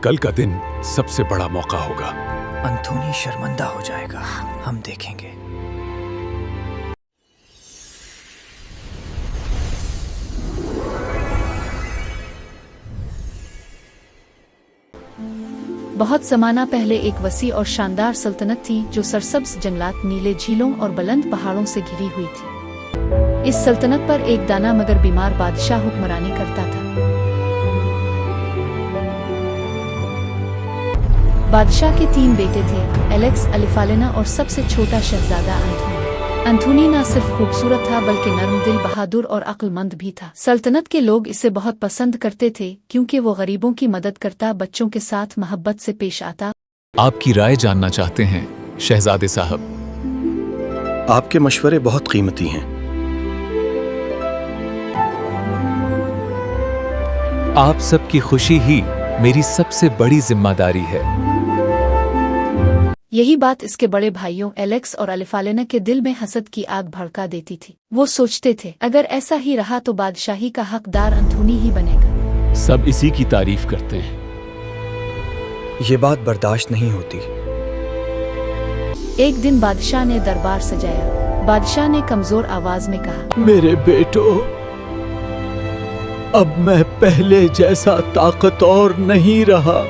कल का दिन सबसे बड़ा मौका होगा। अंथोनी शर्मिंदा हो जाएगा, हम देखेंगे। बहुत ज़माना पहले एक वसी और शानदार सल्तनत थी जो सरसब्ज जंगलात, नीले झीलों और बुलंद पहाड़ों से घिरी हुई थी। इस सल्तनत पर एक दाना मगर बीमार बादशाह हुक्मरानी करता था। बादशाह के 3 बेटे थे, एलेक्स, अलिफालेना और सबसे छोटा शहजादा अंथोनी। अंथोनी न सिर्फ खूबसूरत था बल्कि नर्म दिल, बहादुर और अक्लमंद भी था। सल्तनत के लोग इसे बहुत पसंद करते थे क्योंकि वो गरीबों की मदद करता, बच्चों के साथ मोहब्बत से पेश आता। आपकी राय जानना चाहते हैं शहजादे साहब। आपके मशवरे बहुत कीमती हैं। आप सबकी खुशी ही मेरी सबसे बड़ी जिम्मेदारी है। यही बात इसके बड़े भाइयों एलेक्स और अलिफालेना के दिल में हसद की आग भड़का देती थी। वो सोचते थे अगर ऐसा ही रहा तो बादशाही का हकदार अंथोनी ही बनेगा। सब इसी की तारीफ करते हैं। ये बात बर्दाश्त नहीं होती। एक दिन बादशाह ने दरबार सजाया। बादशाह ने कमजोर आवाज में कहा, मेरे बेटो, अब मैं पहले जैसा ताकतवर नहीं रहा।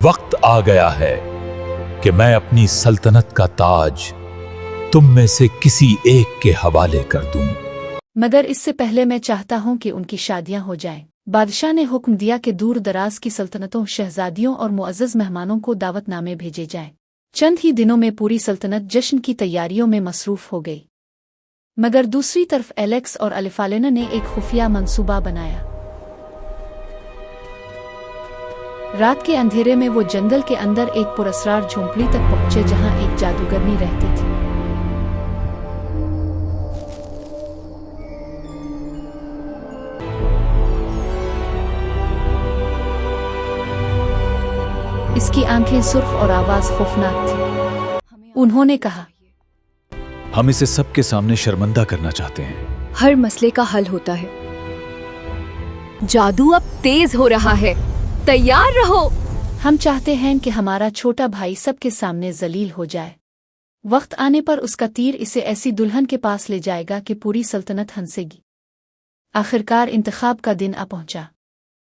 वक्त आ गया है कि मैं अपनी सल्तनत का ताज तुम में से किसी एक के हवाले कर दूं। मगर इससे पहले मैं चाहता हूं कि उनकी शादियां हो जाएं। बादशाह ने हुक्म दिया कि दूर दराज की सल्तनतों, शहजादियों और मुअज़्ज़ज़ मेहमानों को दावतनामे भेजे जाएं। चंद ही दिनों में पूरी सल्तनत जश्न की तैयारियों में मसरूफ हो गई। मगर दूसरी तरफ एलेक्स और अलिफालेना ने एक खुफिया मंसूबा बनाया। रात के अंधेरे में वो जंगल के अंदर एक पुरस्रार झोंपड़ी तक पहुंचे जहां एक जादूगरनी रहती थी। इसकी आंखें सुर्ख और आवाज खौफनाक थी। उन्होंने कहा, हम इसे सबके सामने शर्मिंदा करना चाहते हैं। हर मसले का हल होता है। जादू अब तेज हो रहा है, तैयार रहो। हम चाहते हैं कि हमारा छोटा भाई सबके सामने जलील हो जाए। वक्त आने पर उसका तीर इसे ऐसी दुल्हन के पास ले जाएगा कि पूरी सल्तनत हंसेगी। आखिरकार इंतखाब का दिन आ पहुंचा।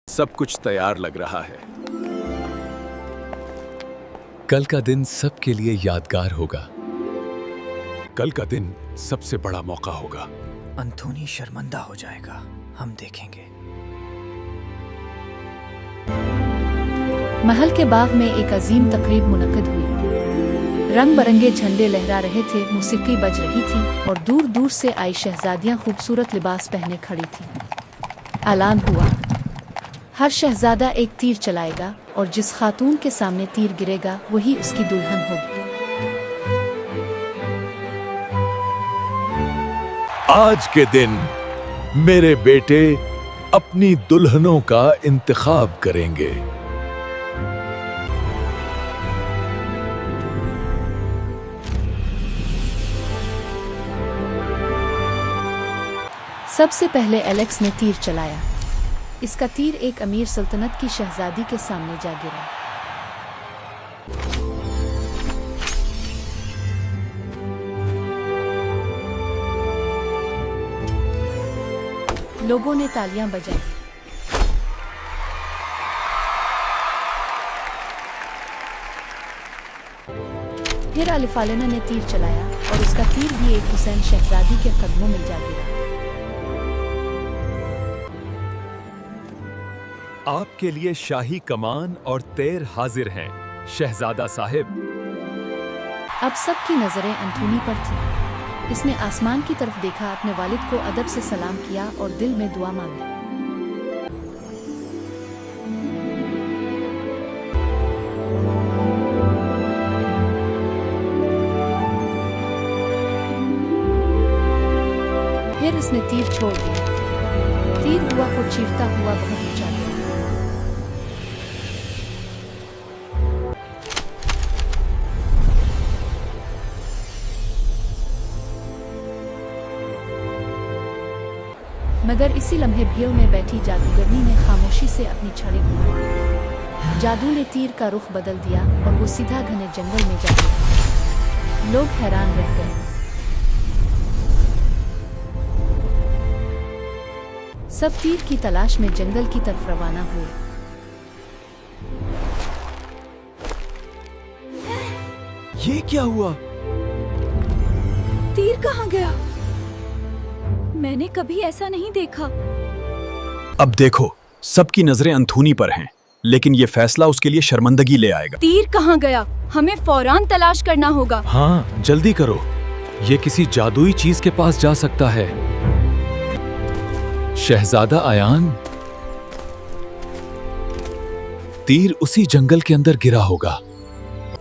सब कुछ तैयार लग रहा है। कल का दिन सबके लिए यादगार होगा। कल का दिन सबसे बड़ा मौका होगा। अंथोनी शर्मिंदा हो जाएगा, हम देखेंगे। महल के बाग में एक अजीम तकरीब मुनक्किद हुई। रंग बरंगे झंडे लहरा रहे थे, मौसीकी बज रही थी और दूर दूर से आई शहजादियां खूबसूरत लिबास पहने खड़ी थीं। ऐलान हुआ, हर शहजादा एक तीर चलाएगा और जिस खातून के सामने तीर गिरेगा वही उसकी दुल्हन होगी। आज के दिन मेरे बेटे अपनी दुल्हनों का इंतखाब करेंगे। सबसे पहले एलेक्स ने तीर चलाया। इसका तीर एक अमीर सल्तनत की शहजादी के सामने जा गिरा। लोगों ने तालियां बजाई। फिर अलिफालेना ने तीर चलाया और उसका तीर भी एक हुसैन शहजादी के कदमों में जा गिरा। आपके लिए शाही कमान और तेर हाजिर हैं, शहजादा साहिब। अब सबकी नजरें अंथोनी पर थीं। इसने आसमान की तरफ देखा, अपने वालिद को अदब से सलाम किया और दिल में दुआ मांगी। फिर उसने तीर छोड़ दिया। तीर हुआ को चीरता हुआ बहुत ऊंचा गया। मगर इसी लम्हे भीड़ में बैठी जादूगरनी ने खामोशी से अपनी छड़ी घुमाई। जादू ने तीर का रुख बदल दिया और वो सीधा घने जंगल में जा गिरा। लोग हैरान रह गए। सब तीर की तलाश में जंगल की तरफ रवाना हुए। ये क्या हुआ? तीर कहाँ गया? मैंने कभी ऐसा नहीं देखा। अब देखो, सबकी नजरें अंथूनी पर हैं, लेकिन ये फैसला उसके लिए शर्मिंदगी ले आएगा। तीर कहाँ गया? हमें फौरन तलाश करना होगा। हाँ, जल्दी करो। ये किसी जादुई चीज के पास जा सकता है। शहजादा अयान, तीर उसी जंगल के अंदर गिरा होगा।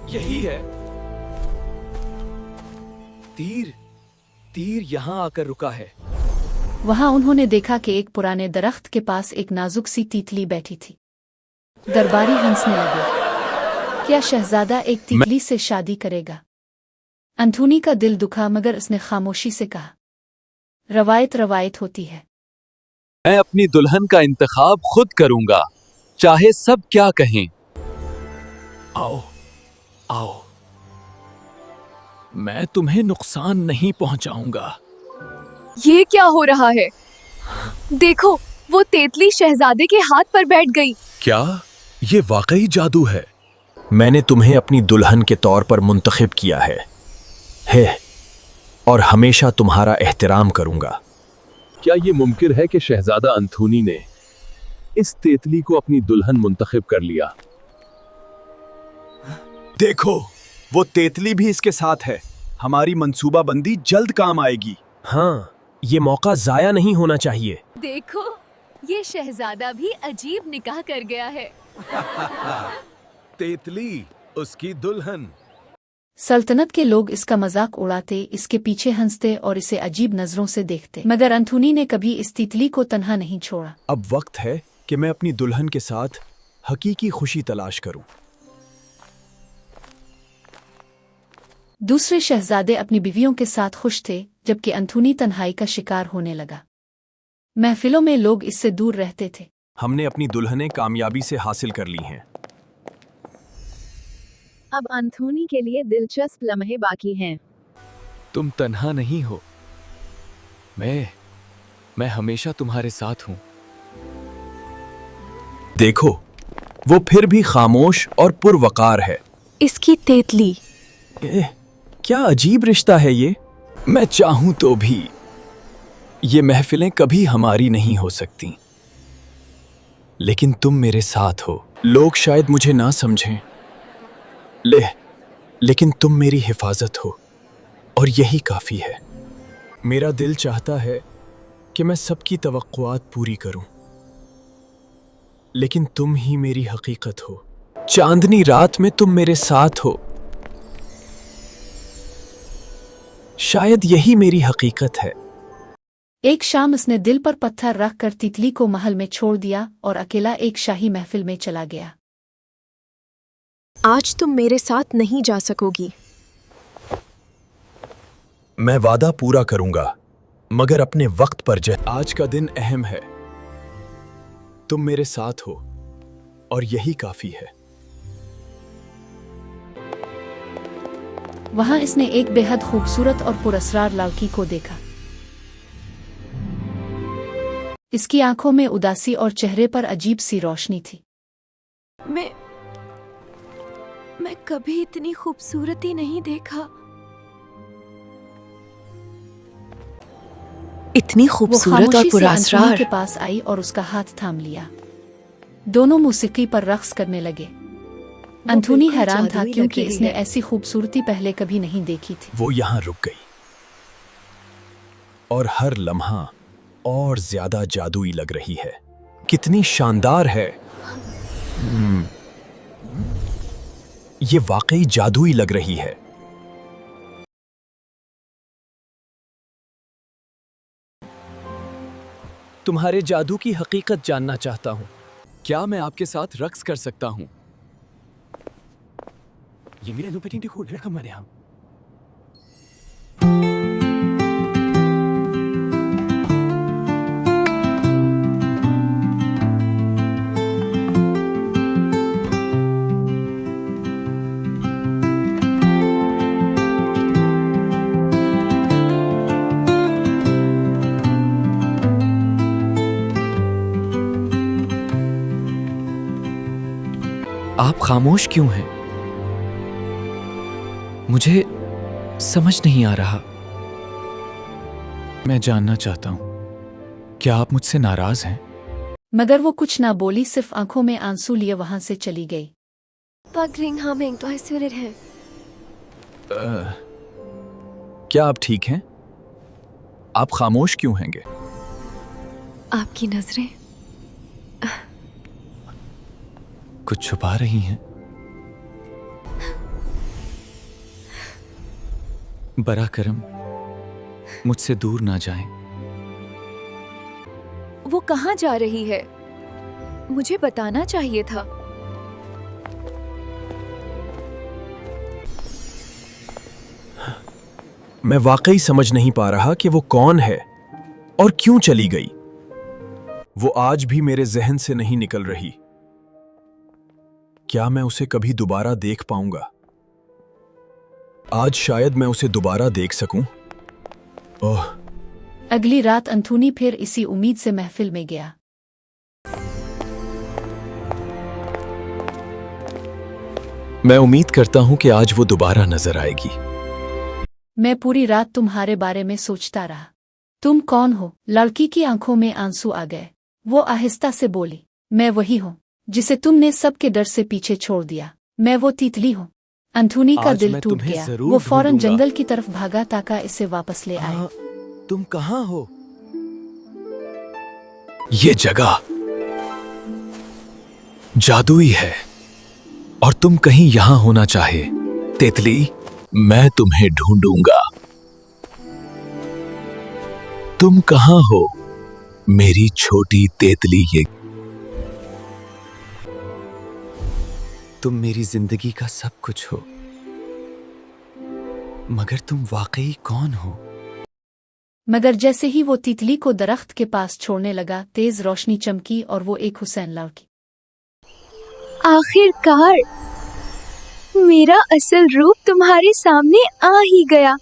यही है। तीर यहाँ आकर रुका है। वहां उन्होंने देखा कि एक पुराने दरख्त के पास एक नाजुक सी तितली बैठी थी। दरबारी हंसने लगे। क्या शहजादा एक तितली से शादी करेगा? अंथोनी का दिल दुखा, मगर उसने खामोशी से कहा, रवायत रवायत होती है। मैं अपनी दुल्हन का इंतखाब खुद करूंगा, चाहे सब क्या कहें। आओ, आओ, मैं तुम्हें नुकसान नहीं पहुंचाऊंगा। ये क्या हो रहा है? देखो, वो तेतली शहजादे के हाथ पर बैठ गई। क्या ये वाकई जादू है? मैंने तुम्हें अपनी दुल्हन के तौर पर मुंतखब किया है और हमेशा तुम्हारा एहतराम करूंगा। क्या ये मुमकिन है कि शहजादा अंथोनी ने इस तेतली को अपनी दुल्हन मुंतखब कर लिया? देखो, वो तेतली भी इसके साथ है। हमारी मंसूबाबंदी जल्द काम आएगी। हाँ, ये मौका जाया नहीं होना चाहिए। देखो, ये शहजादा भी अजीब निकाह कर गया है। तेतली उसकी दुल्हन। सल्तनत के लोग इसका मजाक उड़ाते, इसके पीछे हंसते और इसे अजीब नजरों से देखते, मगर अंथोनी ने कभी इस तितली को तन्हा नहीं छोड़ा। अब वक्त है कि मैं अपनी दुल्हन के साथ हकीकी खुशी तलाश करूं। दूसरे शहजादे अपनी बीवियों के साथ खुश थे, जबकि अंथोनी तन्हाई का शिकार होने लगा। महफिलों में लोग इससे दूर रहते थे। हमने अपनी दुल्हनें कामयाबी से हासिल कर ली हैं। अब अंथोनी के लिए दिलचस्प लम्हे बाकी हैं। तुम तन्हा नहीं हो। मैं हमेशा तुम्हारे साथ हूं। देखो, वो फिर भी खामोश और पुरवकार है। इसकी तेतली। क्या अजीब रिश्ता है ये। मैं चाहूं तो भी ये महफिलें कभी हमारी नहीं हो सकती, लेकिन तुम मेरे साथ हो। लोग शायद मुझे ना समझें, लेकिन तुम मेरी हिफाजत हो और यही काफी है। मेरा दिल चाहता है कि मैं सबकी तवक्कुआत पूरी करूं, लेकिन तुम ही मेरी हकीकत हो। चांदनी रात में तुम मेरे साथ हो। शायद यही मेरी हकीकत है। एक शाम उसने दिल पर पत्थर रखकर तितली को महल में छोड़ दिया और अकेला एक शाही महफिल में चला गया। आज तुम मेरे साथ नहीं जा सकोगी। मैं वादा पूरा करूंगा, मगर अपने वक्त पर आज का दिन अहम है। तुम मेरे साथ हो और यही काफी है। वहां इसने एक बेहद खूबसूरत और पुरस्कार लड़की को देखा। इसकी आंखों में उदासी और चेहरे पर अजीब सी रोशनी थी। मैं कभी इतनी खूबसूरती नहीं देखा। इतनी वो खूबसूरत और खामोशी से अंथोनी पुरस्कार। के पास आई और उसका हाथ थाम लिया। दोनों मौसीकी पर रक्स करने लगे। अंथोनी बिल्कुल हैरान था, जादुई लग क्योंकि रही इसने है। ऐसी खूबसूरती पहले कभी नहीं देखी थी। वो यहां रुक गई और हर लम्हा और ज्यादा जादुई लग रही है। कितनी शानदार है। ये वाकई जादुई लग रही है। तुम्हारे जादू की हकीकत जानना चाहता हूं। क्या मैं आपके साथ रक्स कर सकता हूं? ये मेरे अनुपति को रखा मैंने हम। आप खामोश क्यों हैं? मुझे समझ नहीं आ रहा। मैं जानना चाहता हूं, क्या आप मुझसे नाराज हैं? मगर वो कुछ ना बोली, सिर्फ आंखों में आंसू लिए वहां से चली गई। क्या आप ठीक हैं? आप खामोश क्यों हैंगे? आपकी नजरें कुछ छुपा रही हैं? बरा करम, मुझसे दूर ना जाएं। वो कहाँ जा रही है? मुझे बताना चाहिए था। मैं वाकई समझ नहीं पा रहा कि वो कौन है और क्यों चली गई। वो आज भी मेरे जहन से नहीं निकल रही। क्या मैं उसे कभी दोबारा देख पाऊंगा? आज शायद मैं उसे दोबारा देख सकूं। ओह, अगली रात अंथोनी फिर इसी उम्मीद से महफिल में गया। मैं उम्मीद करता हूं कि आज वो दोबारा नजर आएगी। मैं पूरी रात तुम्हारे बारे में सोचता रहा। तुम कौन हो? लड़की की आंखों में आंसू आ गए। वो आहिस्ता से बोली, मैं वही हूँ जिसे तुमने सबके डर से पीछे छोड़ दिया। मैं वो तितली हूँ। अंथोनी का आज दिल मैं टूट तुम्हें गया। जरूर वो फौरन ढूंढूंगा। जंगल की तरफ भागा ताकि इसे वापस ले आए। तुम कहां हो? ये जगह जादुई है और तुम कहीं यहां होना चाहे। तितली, मैं तुम्हें ढूंढूंगा। तुम कहां हो मेरी छोटी तितली? ये तुम मेरी जिंदगी का सब कुछ हो, मगर तुम वाकई कौन हो? मगर जैसे ही वो तितली को दरख्त के पास छोड़ने लगा, तेज रोशनी चमकी और वो एक हुसैन लड़की। आखिरकार मेरा असल रूप तुम्हारे सामने आ ही गया।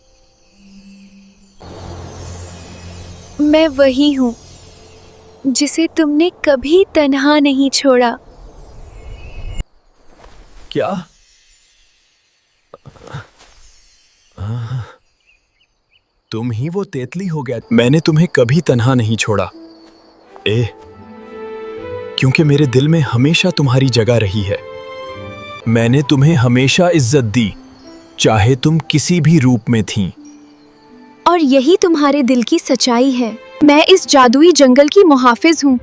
मैं वही हूँ जिसे तुमने कभी तन्हा नहीं छोड़ा। क्या? तुम ही वो तेतली हो गया। मैंने तुम्हें कभी तन्हा नहीं छोड़ा, क्योंकि मेरे दिल में हमेशा तुम्हारी जगह रही है। मैंने तुम्हें हमेशा इज्जत दी, चाहे तुम किसी भी रूप में थीं। और यही तुम्हारे दिल की सच्चाई है। मैं इस जादुई जंगल की मुहाफिज हूँ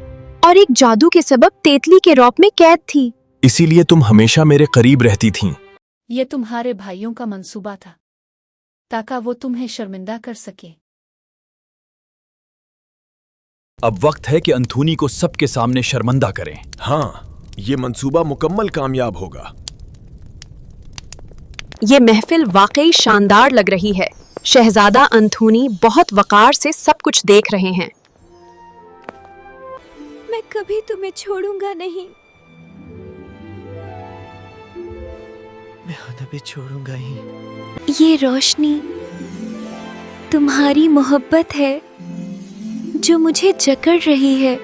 और एक जादू के सबब तेतली के रौब में कैद थी। इसीलिए तुम हमेशा मेरे करीब रहती थीं। ये तुम्हारे भाइयों का मंसूबा था ताकि वो तुम्हें शर्मिंदा कर सके। अब वक्त है कि अंथोनी को सबके सामने शर्मिंदा करें। हाँ, ये मंसूबा मुकम्मल कामयाब होगा। ये महफिल वाकई शानदार लग रही है। शहजादा अंथोनी बहुत वकार से सब कुछ देख रहे हैं। मैं कभी तुम्हें छोड़ूंगा नहीं। मैं उन्हें छोड़ूंगा ही। ये रोशनी तुम्हारी मोहब्बत है जो मुझे जकड़ रही है।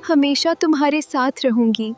हमेशा तुम्हारे साथ रहूंगी।